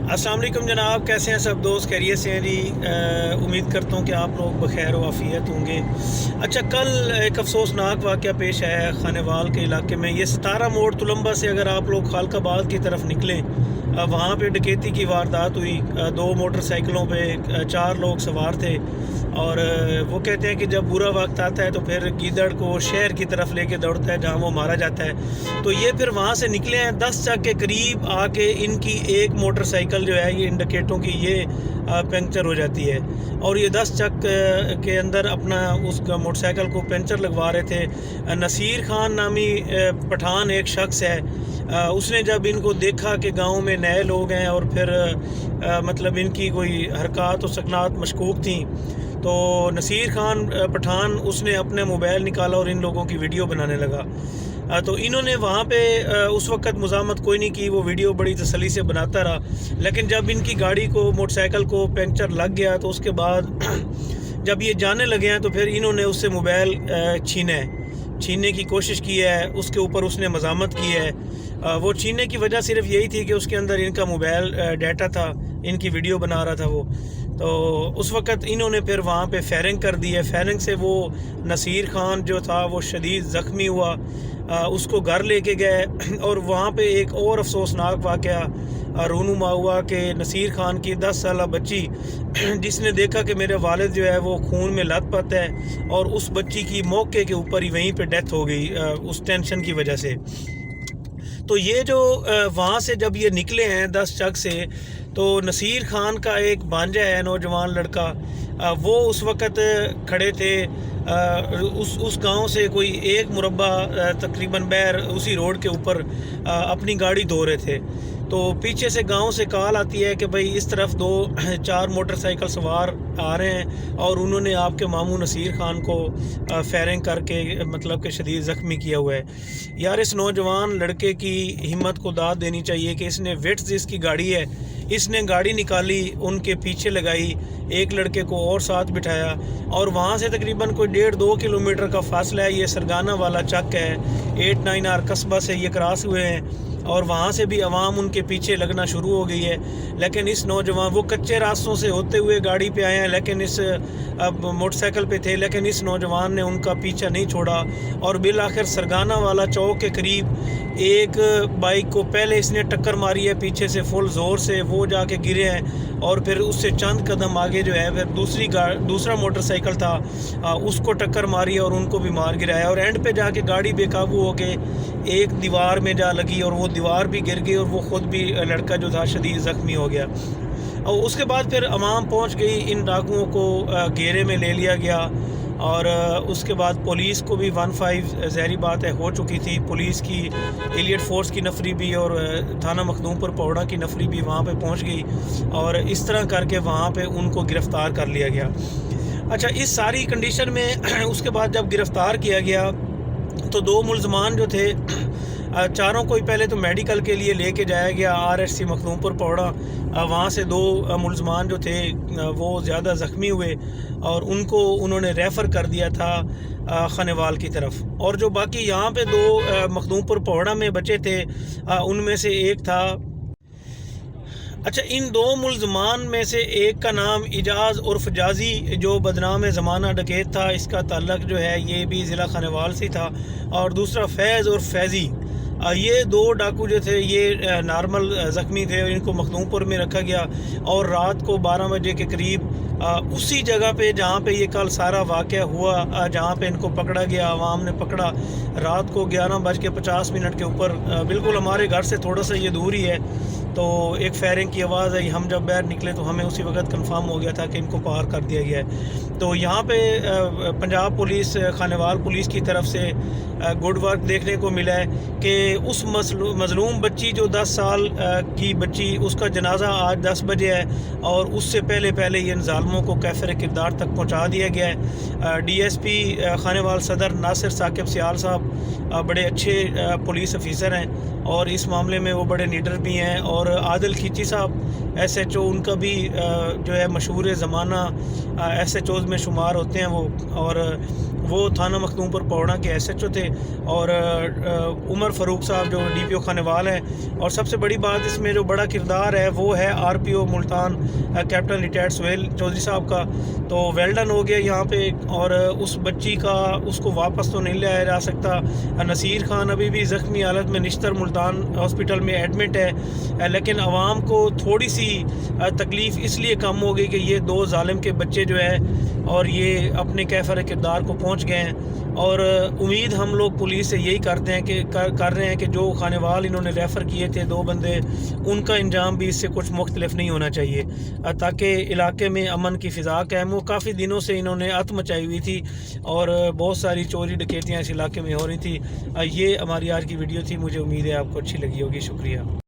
अस्सलाम वालेकुम जनाब, कैसे हैं सब दोस्त? खैरियत से हैं जी। उम्मीद करता हूँ कि आप लोग बखैर व आफियत होंगे। अच्छा, कल एक अफसोसनाक वाक़या पेश आया है खानेवाल के इलाके में। ये 17 मोड़ तुलंबा से अगर आप लोग खालकाबाद की तरफ निकलें, वहाँ पे डकैती की वारदात हुई। 2 मोटरसाइकिलों पे 4 लोग सवार थे और वो कहते हैं कि जब बुरा वक्त आता है तो फिर गीदड़ को शहर की तरफ लेके दौड़ता है जहाँ वो मारा जाता है। तो ये फिर वहाँ से निकले हैं, 10 चक के करीब आके इनकी एक मोटरसाइकिल जो है ये इन डकैतों की ये पंक्चर हो जाती है और ये 10 चक के अंदर अपना उस मोटरसाइकिल को पंचर लगवा रहे थे। नसीर खान नामी पठान एक शख्स है, उसने जब इनको देखा कि गांव में नए लोग हैं और फिर मतलब इनकी कोई हरकत और सकनात मशकूक थी, तो नसीर खान पठान उसने अपने मोबाइल निकाला और इन लोगों की वीडियो बनाने लगा। तो इन्होंने वहाँ पे उस वक़्त मुज़ामत कोई नहीं की, वो वीडियो बड़ी तसल्ली से बनाता रहा। लेकिन जब इनकी गाड़ी को मोटरसाइकिल को पंक्चर लग गया तो उसके बाद जब ये जाने लगे हैं तो फिर इन्होंने उससे मोबाइल छीनने की कोशिश की है। उसके ऊपर उसने मज़ामत की है। वो छीनने की वजह सिर्फ यही थी कि उसके अंदर इनका मोबाइल डाटा था, इनकी वीडियो बना रहा था वो। तो उस वक़्त इन्होंने फिर वहाँ पे फायरिंग कर दी है। फायरिंग से वो नसीर खान जो था वो शदीद ज़ख्मी हुआ, उसको घर लेके गए और वहाँ पे एक और अफसोसनाक वाक़या रूनुमा हुआ कि नसीर खान की 10 साला बच्ची जिसने देखा कि मेरे वालिद जो है वो खून में लथपथ है, और उस बच्ची की मौके के ऊपर ही वहीं पे डेथ हो गई उस टेंशन की वजह से। तो ये जो वहाँ से जब ये निकले हैं 10 चक से, तो नसीर खान का एक भांजा है नौजवान लड़का, वो उस वक़्त खड़े थे उस गांव से कोई 1 मुरब्बा तकरीबन बैर उसी रोड के ऊपर अपनी गाड़ी धो रहे थे। तो पीछे से गांव से कॉल आती है कि भाई इस तरफ 2-4 मोटरसाइकिल सवार आ रहे हैं और उन्होंने आपके मामू नसीर खान को फायरिंग करके मतलब कि शदीद ज़ख्मी किया हुआ है। यार, इस नौजवान लड़के की हिम्मत को दाद देनी चाहिए कि इसने विट्स जिसकी गाड़ी है, इसने गाड़ी निकाली, उनके पीछे लगाई, एक लड़के को और साथ बिठाया और वहाँ से तकरीबन कोई 1.5-2 किलोमीटर का फासला है। ये सरगाना वाला चक है, 8-9 कस्बा से ये क्रॉस हुए हैं और वहाँ से भी आवाम उनके पीछे लगना शुरू हो गई है। लेकिन इस नौजवान, वो कच्चे रास्तों से होते हुए गाड़ी पे आए हैं, लेकिन इस मोटरसाइकिल पे थे, लेकिन इस नौजवान ने उनका पीछा नहीं छोड़ा और बिल आखिर सरगाना वाला चौक के करीब एक बाइक को पहले इसने टक्कर मारी है पीछे से फुल ज़ोर से, वो जाके गिरे हैं और फिर उससे चंद कदम आगे जो है फिर दूसरा मोटरसाइकिल था, उसको टक्कर मारी और उनको भी मार गिराया और एंड पे जाके गाड़ी बेकाबू हो के एक दीवार में जा लगी और वो दीवार भी गिर गई और वो ख़ुद भी, लड़का जो था, शदीद ज़ख्मी हो गया। और उसके बाद फिर अवाम पहुंच गई, इन डाकुओं को घेरे में ले लिया गया और उसके बाद पुलिस को भी 15 ज़हरी बात है हो चुकी थी। पुलिस की एलियट फोर्स की नफरी भी और थाना मखदूमपुर पौड़ा की नफरी भी वहाँ पे पहुँच गई और इस तरह करके वहाँ पे उनको गिरफ़्तार कर लिया गया। अच्छा, इस सारी कंडीशन में उसके बाद जब गिरफ़्तार किया गया तो 2 मुल्ज़मान जो थे, चारों को ही पहले तो मेडिकल के लिए लेके जाया गया RHC मखदूमपुर पौड़ा। वहाँ से 2 मुल्ज़मान जो थे वो ज़्यादा ज़ख्मी हुए और उनको उन्होंने रेफ़र कर दिया था खानेवाल की तरफ। और जो बाकी यहाँ पे 2 मखदूमपुर पौड़ा में बचे थे, उनमें से एक था, अच्छा, इन 2 मुल्ज़मान में से एक का नाम इजाज़ उर्फ जाजी, जो बदनाम ज़माना डकैत था, इसका ताल्लुक़ जो है ये भी ज़िला खानेवाल से था, और दूसरा फैज़ उर्फ फैज़ी। ये 2 डाकू जो थे ये नॉर्मल ज़ख्मी थे और इनको मखदूमपुर में रखा गया और रात को 12 बजे के करीब उसी जगह पे जहाँ पे ये कल सारा वाक़या हुआ, जहाँ पे इनको पकड़ा गया, आवाम ने पकड़ा, रात को 11:50 के ऊपर, बिल्कुल हमारे घर से थोड़ा सा ये दूर ही है। तो एक फायरिंग की आवाज़ आई, हम जब बाहर निकले तो हमें उसी वक्त कंफर्म हो गया था कि इनको पार कर दिया गया है। तो यहाँ पे पंजाब पुलिस, खानेवाल पुलिस की तरफ से गुड वर्क देखने को मिला है कि उस मज़लूम बच्ची जो 10 साल की बच्ची, उसका जनाजा आज 10 बजे है और उससे पहले इन ज़ालिमों को कैफ़र किरदार तक पहुँचा दिया गया है। DSP खानेवाल सदर नासिर साकिब सियाल साहब बड़े अच्छे पुलिस ऑफिसर हैं और इस मामले में वो बड़े नीडर भी हैं, और आदिल खींची साहब SHO, उनका भी जो है मशहूर ज़माना SHOs में शुमार होते हैं वो, और वो थाना मखदूमपुर पौड़ा के SHO थे। और उमर फ़ारूक فاروق صاحب جو DPO خانوال ہیں، اور سب سے بڑی بات اس میں جو بڑا کردار ہے وہ ہے RPO Multan captain retired Sohail Chaudhry sahab کا. تو ویل ڈن ہو گیا یہاں پہ. اور اس بچی کا اس کو واپس تو نہیں لایا جا سکتا. نصیر خان ابھی بھی زخمی حالت میں نشتر ملتان ہاسپٹل میں ایڈمٹ ہے، لیکن عوام کو تھوڑی سی تکلیف اس لیے کم ہو گئی کہ یہ دو ظالم کے بچے جو ہے اور یہ اپنے کیفر کردار کو پہنچ گئے ہیں. اور امید ہم لوگ پولیس سے یہی کرتے ہیں کہ کر رہے ہیں کہ جو خانوال انہوں نے ریفر کیے تھے 2 بندے، ان کا انجام بھی اس سے کچھ مختلف نہیں ہونا چاہیے، تاکہ علاقے میں امن کی فضا قائم ہو. کافی دنوں سے انہوں نے ات مچائی ہوئی تھی اور بہت ساری چوری ڈکیتیاں اس علاقے میں ہو رہی تھی. یہ ہماری آج کی ویڈیو تھی. مجھے امید ہے آپ کو اچھی لگی ہوگی. شکریہ.